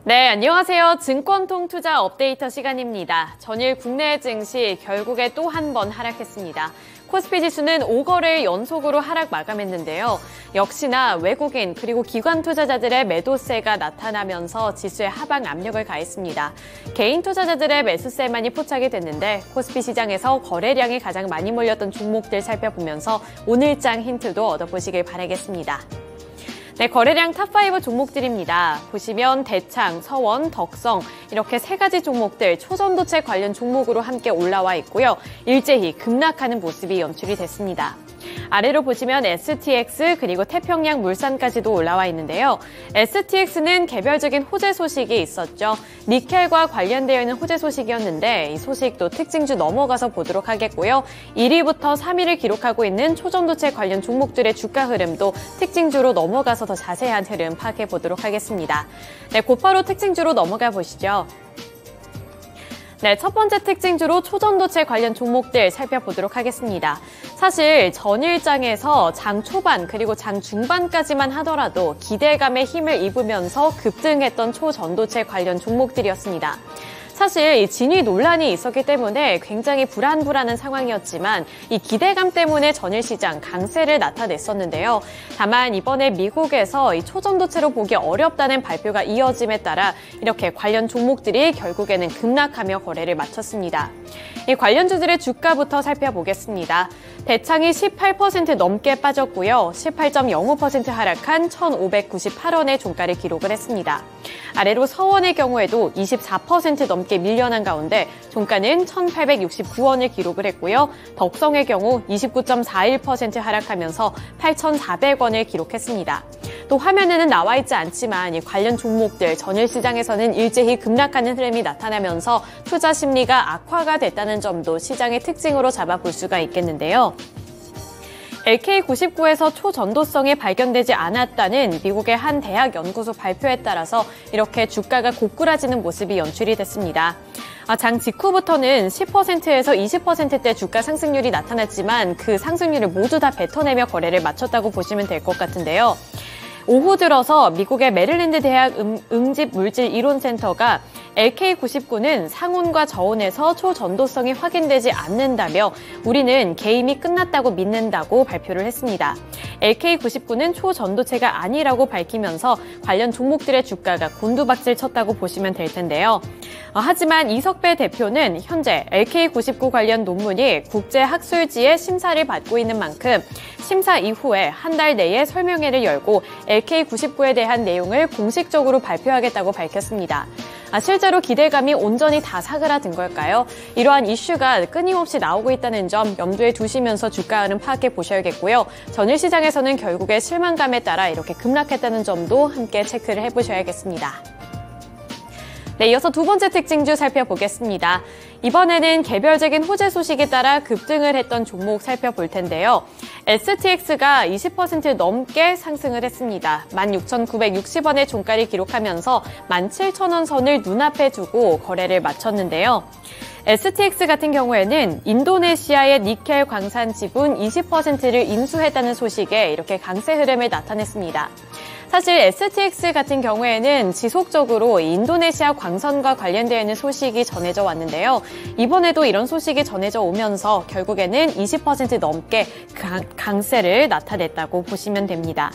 네, 안녕하세요. 증권통 투자 업데이터 시간입니다. 전일 국내 증시 결국에 또 한 번 하락했습니다. 코스피 지수는 5거래일 연속으로 하락 마감했는데요. 역시나 외국인 그리고 기관 투자자들의 매도세가 나타나면서 지수에 하방 압력을 가했습니다. 개인 투자자들의 매수세만이 포착이 됐는데 코스피 시장에서 거래량이 가장 많이 몰렸던 종목들 살펴보면서 오늘장 힌트도 얻어보시길 바라겠습니다. 네, 거래량 탑5 종목들입니다. 보시면 대창, 서원, 덕성 이렇게 세 가지 종목들 초전도체 관련 종목으로 함께 올라와 있고요. 일제히 급락하는 모습이 연출이 됐습니다. 아래로 보시면 STX 그리고 태평양 물산까지도 올라와 있는데요. STX는 개별적인 호재 소식이 있었죠. 니켈과 관련되어 있는 호재 소식이었는데 이 소식도 특징주 넘어가서 보도록 하겠고요. 1위부터 3위를 기록하고 있는 초전도체 관련 종목들의 주가 흐름도 특징주로 넘어가서 더 자세한 흐름 파악해 보도록 하겠습니다. 네, 곧바로 특징주로 넘어가 보시죠. 네, 첫 번째 특징주로 초전도체 관련 종목들 살펴보도록 하겠습니다. 사실 전일장에서 장 초반 그리고 장 중반까지만 하더라도 기대감에 힘을 입으면서 급등했던 초전도체 관련 종목들이었습니다. 사실 이 진위 논란이 있었기 때문에 굉장히 불안한 상황이었지만 이 기대감 때문에 전일 시장 강세를 나타냈었는데요. 다만 이번에 미국에서 이 초전도체로 보기 어렵다는 발표가 이어짐에 따라 이렇게 관련 종목들이 결국에는 급락하며 거래를 마쳤습니다. 이 관련주들의 주가부터 살펴보겠습니다. 대창이 18% 넘게 빠졌고요. 18.05% 하락한 1,598원의 종가를 기록을 했습니다. 아래로 서원의 경우에도 24% 넘게 밀려난 가운데 종가는 1,869원을 기록을 했고요. 덕성의 경우 29.41% 하락하면서 8,400원을 기록했습니다. 또 화면에는 나와 있지 않지만 이 관련 종목들 전일 시장에서는 일제히 급락하는 흐름이 나타나면서 투자 심리가 악화가 됐다는 점도 시장의 특징으로 잡아볼 수가 있겠는데요. LK99에서 초전도성이 발견되지 않았다는 미국의 한 대학 연구소 발표에 따라서 이렇게 주가가 고꾸라지는 모습이 연출이 됐습니다. 장 직후부터는 10%에서 20%대 주가 상승률이 나타났지만 그 상승률을 모두 다 뱉어내며 거래를 마쳤다고 보시면 될 것 같은데요. 오후 들어서 미국의 메릴랜드 대학 응집물질이론센터가 LK99는 상온과 저온에서 초전도성이 확인되지 않는다며 우리는 게임이 끝났다고 믿는다고 발표를 했습니다. LK99는 초전도체가 아니라고 밝히면서 관련 종목들의 주가가 곤두박질 쳤다고 보시면 될 텐데요. 하지만 이석배 대표는 현재 LK99 관련 논문이 국제학술지에 심사를 받고 있는 만큼 심사 이후에 한 달 내에 설명회를 열고 LK99에 대한 내용을 공식적으로 발표하겠다고 밝혔습니다. 실제로 기대감이 온전히 다 사그라든 걸까요? 이러한 이슈가 끊임없이 나오고 있다는 점 염두에 두시면서 주가 흐름 파악해 보셔야겠고요. 전일 시장에서는 결국에 실망감에 따라 이렇게 급락했다는 점도 함께 체크를 해보셔야겠습니다. 네, 이어서 두 번째 특징주 살펴보겠습니다. 이번에는 개별적인 호재 소식에 따라 급등을 했던 종목 살펴볼 텐데요. STX가 20% 넘게 상승을 했습니다. 16,960원의 종가를 기록하면서 17,000원 선을 눈앞에 두고 거래를 마쳤는데요. STX 같은 경우에는 인도네시아의 니켈 광산 지분 20%를 인수했다는 소식에 이렇게 강세 흐름을 나타냈습니다. 사실 STX 같은 경우에는 지속적으로 인도네시아 광선과 관련되어 있는 소식이 전해져 왔는데요. 이번에도 이런 소식이 전해져 오면서 결국에는 20% 넘게 강세를 나타냈다고 보시면 됩니다.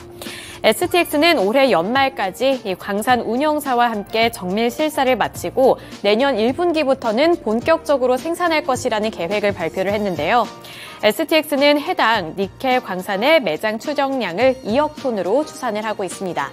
STX는 올해 연말까지 이 광산 운영사와 함께 정밀 실사를 마치고 내년 1분기부터는 본격적으로 생산할 것이라는 계획을 발표를 했는데요. STX는 해당 니켈 광산의 매장 추정량을 2억 톤으로 추산을 하고 있습니다.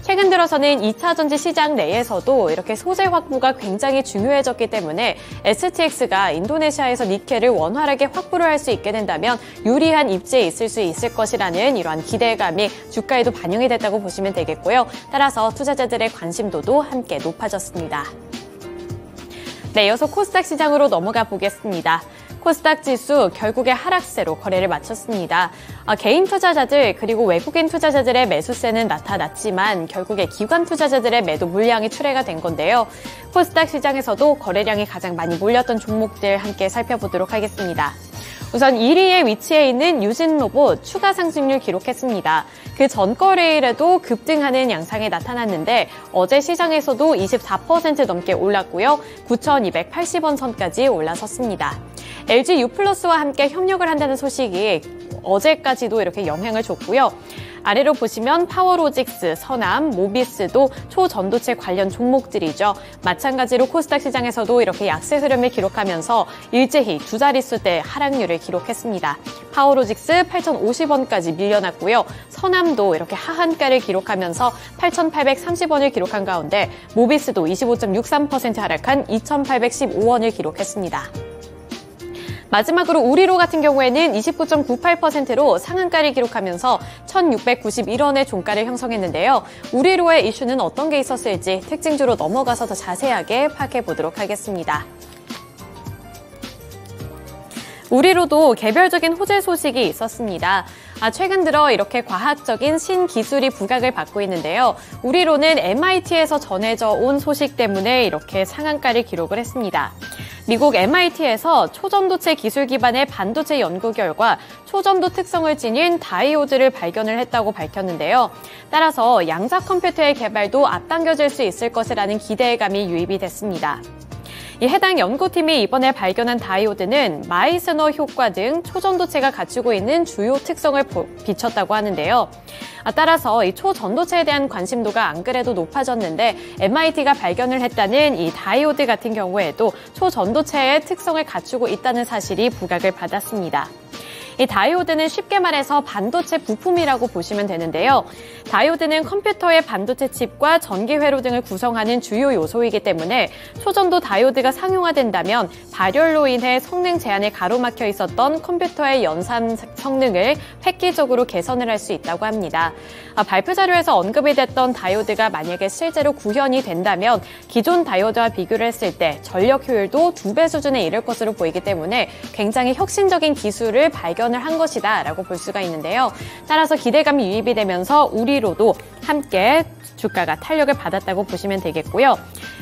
최근 들어서는 2차 전지 시장 내에서도 이렇게 소재 확보가 굉장히 중요해졌기 때문에 STX가 인도네시아에서 니켈을 원활하게 확보를 할 수 있게 된다면 유리한 입지에 있을 수 있을 것이라는 이러한 기대감이 주가에도 반영이 됐다고 보시면 되겠고요. 따라서 투자자들의 관심도도 함께 높아졌습니다. 네, 이어서 코스닥 시장으로 넘어가 보겠습니다. 코스닥 지수 결국에 하락세로 거래를 마쳤습니다. 개인 투자자들 그리고 외국인 투자자들의 매수세는 나타났지만 결국에 기관 투자자들의 매도 물량이 출회가 된 건데요. 코스닥 시장에서도 거래량이 가장 많이 몰렸던 종목들 함께 살펴보도록 하겠습니다. 우선 1위에 위치해 있는 유진로봇 추가 상승률 기록했습니다. 그 전거래일에도 급등하는 양상이 나타났는데 어제 시장에서도 24% 넘게 올랐고요. 9,280원 선까지 올라섰습니다. LG U+와 함께 협력을 한다는 소식이 어제까지도 이렇게 영향을 줬고요. 아래로 보시면 파워로직스, 서남, 모비스도 초전도체 관련 종목들이죠. 마찬가지로 코스닥 시장에서도 이렇게 약세 흐름을 기록하면서 일제히 두 자릿수대 하락률을 기록했습니다. 파워로직스 8,050원까지 밀려났고요. 서남도 이렇게 하한가를 기록하면서 8,830원을 기록한 가운데 모비스도 25.63% 하락한 2,815원을 기록했습니다. 마지막으로 우리로 같은 경우에는 29.98%로 상한가를 기록하면서 1,691원의 종가를 형성했는데요. 우리로의 이슈는 어떤 게 있었을지 특징주로 넘어가서 더 자세하게 파악해 보도록 하겠습니다. 우리로도 개별적인 호재 소식이 있었습니다. 최근 들어 이렇게 과학적인 신기술이 부각을 받고 있는데요. 우리로는 MIT에서 전해져 온 소식 때문에 이렇게 상한가를 기록을 했습니다. 미국 MIT에서 초전도체 기술 기반의 반도체 연구 결과 초전도 특성을 지닌 다이오드를 발견을 했다고 밝혔는데요. 따라서 양자 컴퓨터의 개발도 앞당겨질 수 있을 것이라는 기대감이 유입이 됐습니다. 이 해당 연구팀이 이번에 발견한 다이오드는 마이스너 효과 등 초전도체가 갖추고 있는 주요 특성을 비췄다고 하는데요. 따라서 이 초전도체에 대한 관심도가 안 그래도 높아졌는데 MIT가 발견을 했다는 이 다이오드 같은 경우에도 초전도체의 특성을 갖추고 있다는 사실이 부각을 받았습니다. 이 다이오드는 쉽게 말해서 반도체 부품이라고 보시면 되는데요. 다이오드는 컴퓨터의 반도체 칩과 전기회로 등을 구성하는 주요 요소이기 때문에 초전도 다이오드가 상용화된다면 발열로 인해 성능 제한에 가로막혀 있었던 컴퓨터의 연산 성능을 획기적으로 개선을 할 수 있다고 합니다. 발표 자료에서 언급이 됐던 다이오드가 만약에 실제로 구현이 된다면 기존 다이오드와 비교를 했을 때 전력 효율도 2배 수준에 이를 것으로 보이기 때문에 굉장히 혁신적인 기술을 발견을 한 것이다 라고 볼 수가 있는데요. 따라서 기대감이 유입이 되면서 우리로도 함께 주가가 탄력을 받았다고 보시면 되겠고요.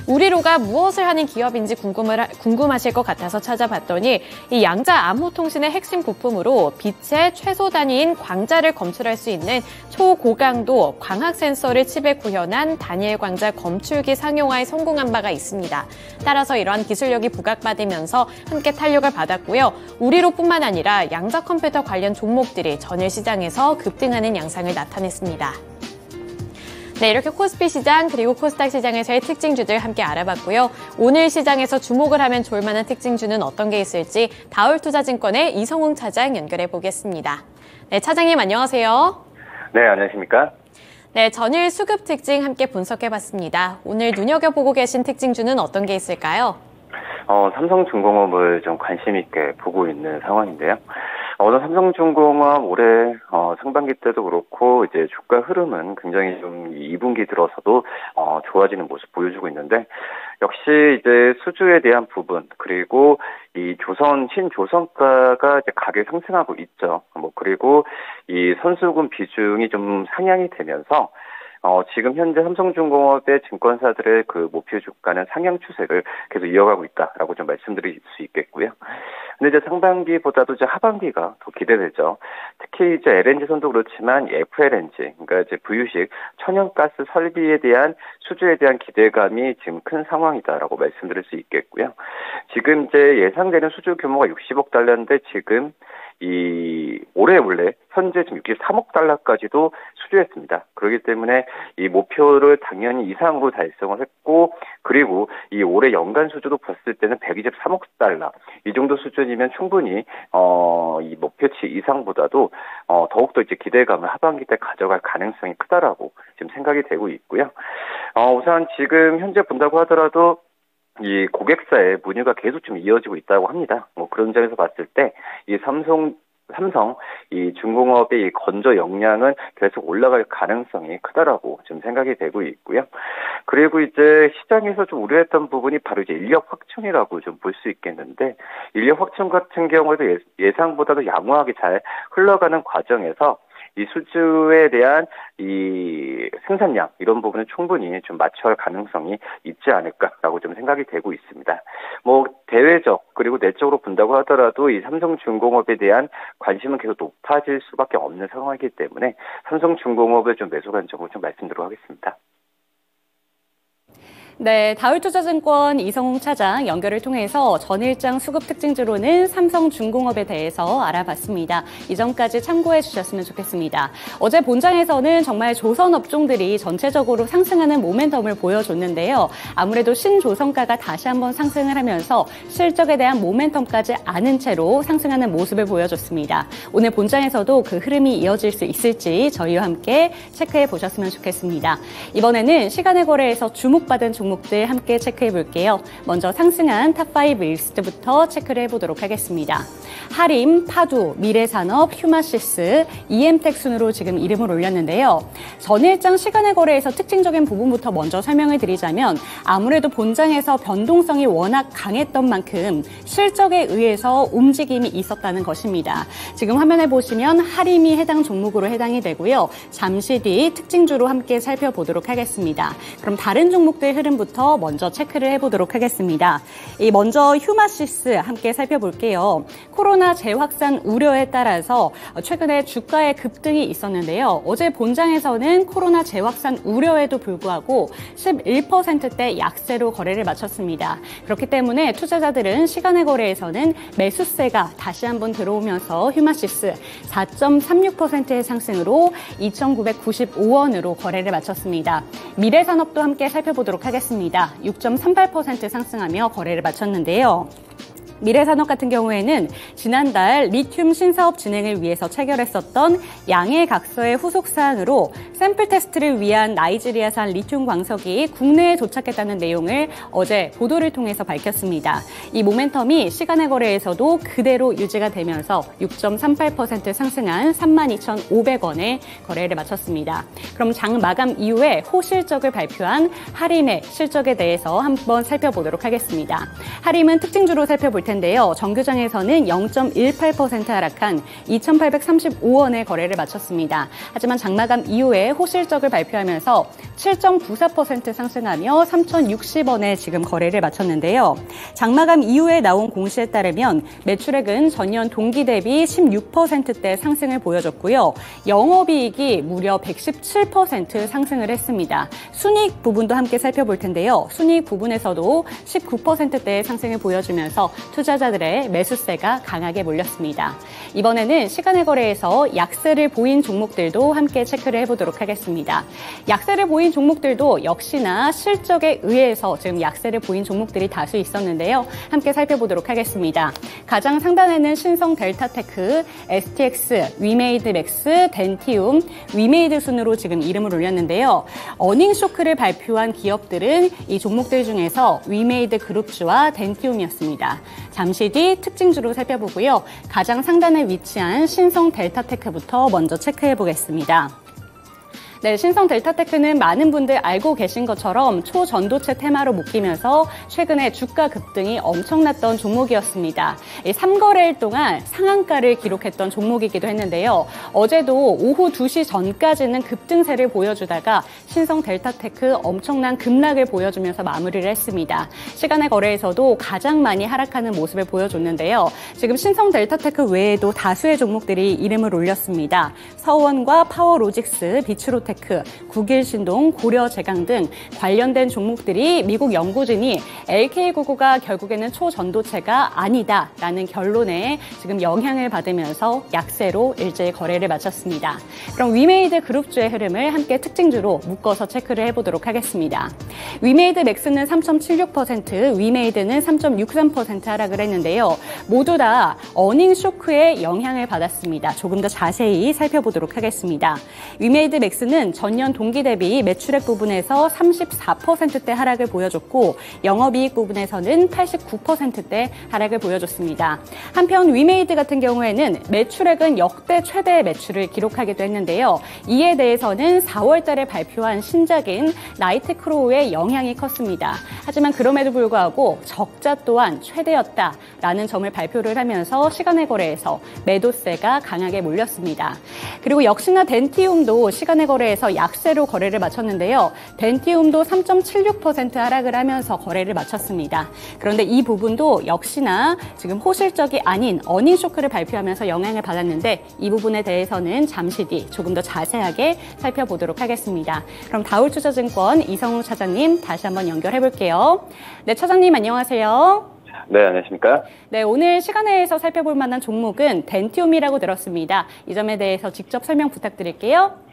우리로가 무엇을 하는 기업인지 궁금하실 것 같아서 찾아봤더니 이 양자 암호통신의 핵심 부품으로 빛의 최소 단위인 광자를 검출할 수 있는 초고강도 광학 센서를 칩에 구현한 다니엘 광자 검출기 상용화에 성공한 바가 있습니다. 따라서 이러한 기술력이 부각받으면서 함께 탄력을 받았고요. 우리로뿐만 아니라 양자 컴퓨터 관련 종목들이 전일 시장에서 급등하는 양상을 나타냈습니다. 네, 이렇게 코스피 시장 그리고 코스닥 시장에서의 특징주들 함께 알아봤고요. 오늘 시장에서 주목을 하면 좋을 만한 특징주는 어떤 게 있을지 다올투자증권의 이성웅 차장 연결해 보겠습니다. 네, 차장님 안녕하세요. 네, 안녕하십니까? 네, 전일 수급 특징 함께 분석해 봤습니다. 오늘 눈여겨보고 계신 특징주는 어떤 게 있을까요? 삼성중공업을 좀 관심 있게 보고 있는 상황인데요. 오늘 삼성중공업 올해 상반기 때도 그렇고 이제 주가 흐름은 굉장히 좀 2분기 들어서도 좋아지는 모습 보여주고 있는데 역시 이제 수주에 대한 부분 그리고 이 신조선가가 이제 가격 상승하고 있죠. 그리고 이 선수금 비중이 좀 상향이 되면서 지금 현재 삼성중공업의 증권사들의 그 목표 주가는 상향 추세를 계속 이어가고 있다라고 좀 말씀드릴 수 있겠고요. 근데 이제 상반기보다도 이제 하반기가 더 기대되죠. 특히 이제 LNG선도 그렇지만 FLNG, 그러니까 이제 부유식 천연가스 설비에 대한 수주에 대한 기대감이 지금 큰 상황이다라고 말씀드릴 수 있겠고요. 지금 이제 예상되는 수주 규모가 60억 달러인데 지금 올해 원래 현재 지금 63억 달러까지도 수주했습니다. 그렇기 때문에 이 목표를 당연히 이상으로 달성을 했고, 그리고 이 올해 연간 수주도 봤을 때는 123억 달러. 이 정도 수준이면 충분히, 이 목표치 이상보다도, 더욱더 이제 기대감을 하반기 때 가져갈 가능성이 크다라고 지금 생각이 되고 있고요. 우선 지금 현재 본다고 하더라도 이 고객사의 문의가 계속 좀 이어지고 있다고 합니다. 그런 점에서 봤을 때 이 삼성 이 중공업의 이 건조 역량은 계속 올라갈 가능성이 크다라고 지금 생각이 되고 있고요. 그리고 이제 시장에서 좀 우려했던 부분이 바로 이제 인력 확충이라고 좀 볼 수 있겠는데, 인력 확충 같은 경우에도 예상보다도 양호하게 잘 흘러가는 과정에서 이 수주에 대한 이 생산량 이런 부분은 충분히 좀 맞춰할 가능성이 있지 않을까라고 좀 생각이 되고 있습니다. 뭐 대외적 그리고 내적으로 본다고 하더라도 이 삼성중공업에 대한 관심은 계속 높아질 수밖에 없는 상황이기 때문에 삼성중공업의 좀 매수 관점을 좀 말씀드리도록 하겠습니다. 네, 다울투자증권 이성웅 차장 연결을 통해서 전일장 수급 특징주로는 삼성중공업에 대해서 알아봤습니다. 이점까지 참고해 주셨으면 좋겠습니다. 어제 본장에서는 정말 조선 업종들이 전체적으로 상승하는 모멘텀을 보여줬는데요. 아무래도 신조선가가 다시 한번 상승을 하면서 실적에 대한 모멘텀까지 아는 채로 상승하는 모습을 보여줬습니다. 오늘 본장에서도 그 흐름이 이어질 수 있을지 저희와 함께 체크해 보셨으면 좋겠습니다. 이번에는 시간의 거래에서 주목받은 종목들 함께 체크해 볼게요. 먼저 상승한 탑5 리스트부터 체크를 해보도록 하겠습니다. 하림, 파두, 미래산업, 휴마시스, EM텍 순으로 지금 이름을 올렸는데요. 전일장 시간의 거래에서 특징적인 부분부터 먼저 설명을 드리자면 아무래도 본장에서 변동성이 워낙 강했던 만큼 실적에 의해서 움직임이 있었다는 것입니다. 지금 화면에 보시면 하림이 해당 종목으로 해당이 되고요. 잠시 뒤 특징주로 함께 살펴보도록 하겠습니다. 그럼 다른 종목들 흐름부터 먼저 체크를 해보도록 하겠습니다. 먼저 휴마시스 함께 살펴볼게요. 코로나 재확산 우려에 따라서 최근에 주가의 급등이 있었는데요. 어제 본장에서는 코로나 재확산 우려에도 불구하고 11%대 약세로 거래를 마쳤습니다. 그렇기 때문에 투자자들은 시간의 거래에서는 매수세가 다시 한번 들어오면서 휴마시스 4.36%의 상승으로 2,995원으로 거래를 마쳤습니다. 미래산업도 함께 살펴보도록 하겠습니다. 6.38% 상승하며 거래를 마쳤는데요. 미래산업 같은 경우에는 지난달 리튬 신사업 진행을 위해서 체결했었던 양해각서의 후속 사항으로 샘플 테스트를 위한 나이지리아산 리튬 광석이 국내에 도착했다는 내용을 어제 보도를 통해서 밝혔습니다. 이 모멘텀이 시간의 거래에서도 그대로 유지가 되면서 6.38% 상승한 32,500원에 거래를 마쳤습니다. 그럼 장 마감 이후에 호실적을 발표한 하림의 실적에 대해서 한번 살펴보도록 하겠습니다. 하림은 특징주로 살펴볼 텐데요. 정규장에서는 0.18% 하락한 2,835원에 거래를 마쳤습니다. 하지만 장마감 이후에 호실적을 발표하면서 7.94% 상승하며 3,060원에 지금 거래를 마쳤는데요. 장마감 이후에 나온 공시에 따르면 매출액은 전년 동기 대비 16%대 상승을 보여줬고요. 영업이익이 무려 117% 상승을 했습니다. 순이익 부분도 함께 살펴볼 텐데요. 순이익 부분에서도 19%대의 상승을 보여주면서 투자자들의 매수세가 강하게 몰렸습니다. 이번에는 시간의 거래에서 약세를 보인 종목들도 함께 체크를 해보도록 하겠습니다. 약세를 보인 종목들도 역시나 실적에 의해서 지금 약세를 보인 종목들이 다수 있었는데요. 함께 살펴보도록 하겠습니다. 가장 상단에는 신성 델타테크, STX, 위메이드맥스, 덴티움, 위메이드 순으로 지금 이름을 올렸는데요. 어닝쇼크를 발표한 기업들은 이 종목들 중에서 위메이드 그룹주와 덴티움이었습니다. 잠시 뒤 특징주로 살펴보고요. 가장 상단에 위치한 신성 델타테크부터 먼저 체크해 보겠습니다. 네, 신성 델타테크는 많은 분들 알고 계신 것처럼 초전도체 테마로 묶이면서 최근에 주가 급등이 엄청났던 종목이었습니다. 3거래일 동안 상한가를 기록했던 종목이기도 했는데요. 어제도 오후 2시 전까지는 급등세를 보여주다가 신성 델타테크 엄청난 급락을 보여주면서 마무리를 했습니다. 시간의 거래에서도 가장 많이 하락하는 모습을 보여줬는데요. 지금 신성 델타테크 외에도 다수의 종목들이 이름을 올렸습니다. 서원과 파워로직스, 비츠로테크, 국일신동, 고려제강 등 관련된 종목들이 미국 연구진이 LK99가 결국에는 초전도체가 아니다라는 결론에 지금 영향을 받으면서 약세로 일제히 거래를 마쳤습니다. 그럼 위메이드 그룹주의 흐름을 함께 특징주로 묶어서 체크를 해보도록 하겠습니다. 위메이드 맥스는 3.76%, 위메이드는 3.63% 하락을 했는데요. 모두 다 어닝 쇼크의 영향을 받았습니다. 조금 더 자세히 살펴보도록 하겠습니다. 위메이드 맥스는 주식회사는 전년 동기 대비 매출액 부분에서 34%대 하락을 보여줬고 영업이익 부분에서는 89%대 하락을 보여줬습니다. 한편 위메이드 같은 경우에는 매출액은 역대 최대 매출을 기록하기도 했는데요. 이에 대해서는 4월 달에 발표한 신작인 나이트크로우의 영향이 컸습니다. 하지만 그럼에도 불구하고 적자 또한 최대였다라는 점을 발표를 하면서 시간의 거래에서 매도세가 강하게 몰렸습니다. 그리고 역시나 덴티움도 시간의 거래에서 약세로 거래를 마쳤는데요. 덴티움도 3.76% 하락을 하면서 거래를 마쳤습니다. 그런데 이 부분도 역시나 지금 호실적이 아닌 어닝 쇼크를 발표하면서 영향을 받았는데 이 부분에 대해서는 잠시 뒤 조금 더 자세하게 살펴보도록 하겠습니다. 그럼 다울투자증권 이성우 차장님 다시 한번 연결해 볼게요. 네, 차장님 안녕하세요. 네, 안녕하십니까? 네, 오늘 시간에서 살펴볼 만한 종목은 덴티움이라고 들었습니다. 이 점에 대해서 직접 설명 부탁드릴게요.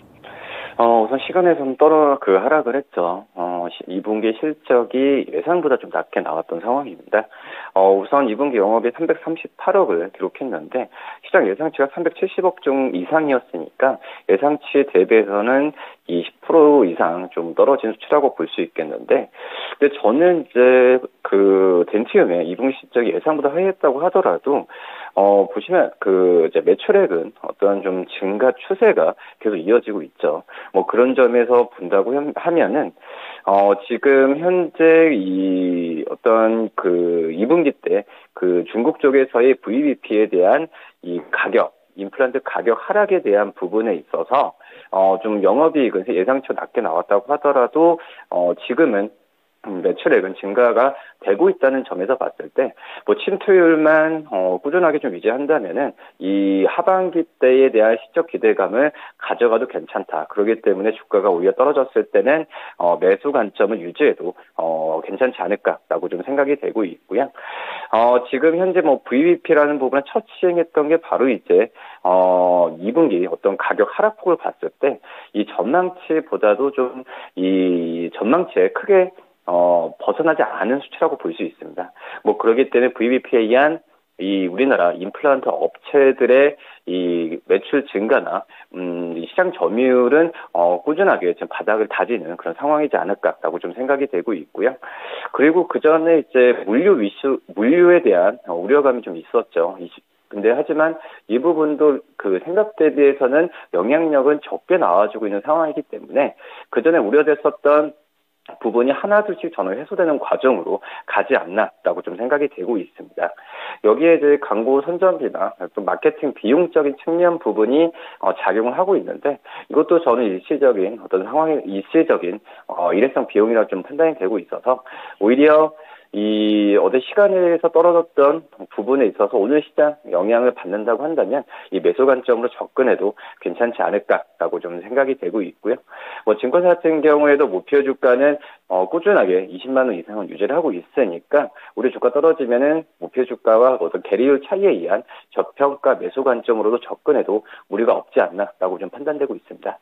우선 시간에서는 하락을 했죠. 2분기 실적이 예상보다 좀 낮게 나왔던 상황입니다. 우선 2분기 영업이 338억을 기록했는데 시장 예상치가 370억 이상이었으니까 예상치 대비해서는 20% 이상 좀 떨어진 수치라고 볼 수 있겠는데, 근데 저는 이제 덴티움의 2분기 실적이 예상보다 하회했다고 하더라도 보시면 이제 매출액은 어떤 좀 증가 추세가 계속 이어지고 있죠. 뭐 그런 점에서 본다고 하면은 지금 현재 이 어떤 2분기 때 중국 쪽에서의 VBP에 대한 이 임플란트 가격 하락에 대한 부분에 있어서 좀 영업이익은 예상치 낮게 나왔다고 하더라도 지금은 매출액은 증가가 되고 있다는 점에서 봤을 때, 침투율만 꾸준하게 좀 유지한다면은 이 하반기 때에 대한 시적 기대감을 가져가도 괜찮다. 그렇기 때문에 주가가 오히려 떨어졌을 때는 매수 관점을 유지해도 괜찮지 않을까라고 좀 생각이 되고 있고요. 지금 현재 VBP라는 부분을 첫 시행했던 게 바로 이제 2분기 어떤 가격 하락폭을 봤을 때 이 전망치보다도 좀 이 전망치에 크게 벗어나지 않은 수치라고 볼 수 있습니다. 그러기 때문에 VBP에 의한 이 우리나라 임플란트 업체들의 이 매출 증가나 이 시장 점유율은 꾸준하게 지금 바닥을 다지는 그런 상황이지 않을까라고 좀 생각이 되고 있고요. 그리고 그 전에 이제 물류에 대한 우려감이 좀 있었죠. 근데 하지만 이 부분도 생각 대비해서는 영향력은 적게 나와주고 있는 상황이기 때문에 그 전에 우려됐었던 부분이 하나둘씩 전혀 해소되는 과정으로 가지 않나라고 좀 생각이 되고 있습니다. 여기에 이제 광고 선전비나 또 마케팅 비용적인 측면 부분이 작용을 하고 있는데 이것도 저는 일시적인 일회성 비용이라 좀 판단이 되고 있어서 오히려 이 어제 시간에서 떨어졌던 부분에 있어서 오늘 시장 영향을 받는다고 한다면 이 매수 관점으로 접근해도 괜찮지 않을까라고 좀 생각이 되고 있고요. 증권사 같은 경우에도 목표 주가는 꾸준하게 20만 원 이상은 유지를 하고 있으니까 우리 주가 떨어지면은 목표 주가와 어떤 계리율 차이에 의한 저평가 매수 관점으로도 접근해도 무리가 없지 않나라고 좀 판단되고 있습니다.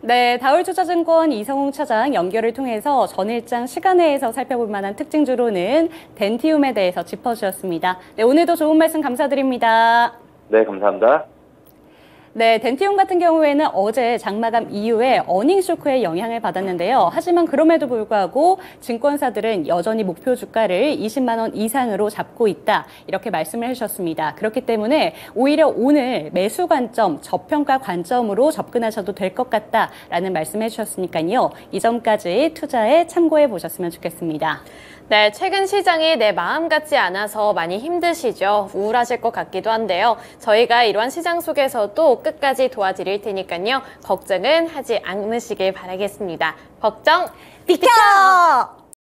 네, 다울투자증권 이성웅 차장 연결을 통해서 전일장 시간외에서 살펴볼 만한 특징주로는 덴티움에 대해서 짚어주셨습니다. 네, 오늘도 좋은 말씀 감사드립니다. 네, 감사합니다. 네, 덴티움 같은 경우에는 어제 장마감 이후에 어닝 쇼크의 영향을 받았는데요. 하지만 그럼에도 불구하고 증권사들은 여전히 목표 주가를 20만 원 이상으로 잡고 있다. 이렇게 말씀을 해주셨습니다. 그렇기 때문에 오히려 오늘 매수 관점, 저평가 관점으로 접근하셔도 될 것 같다라는 말씀을 해주셨으니까요. 이 점까지 투자에 참고해 보셨으면 좋겠습니다. 네, 최근 시장이 내 마음 같지 않아서 많이 힘드시죠? 우울하실 것 같기도 한데요. 저희가 이러한 시장 속에서도 끝까지 도와드릴 테니까요. 걱정은 하지 않으시길 바라겠습니다. 걱정 비켜!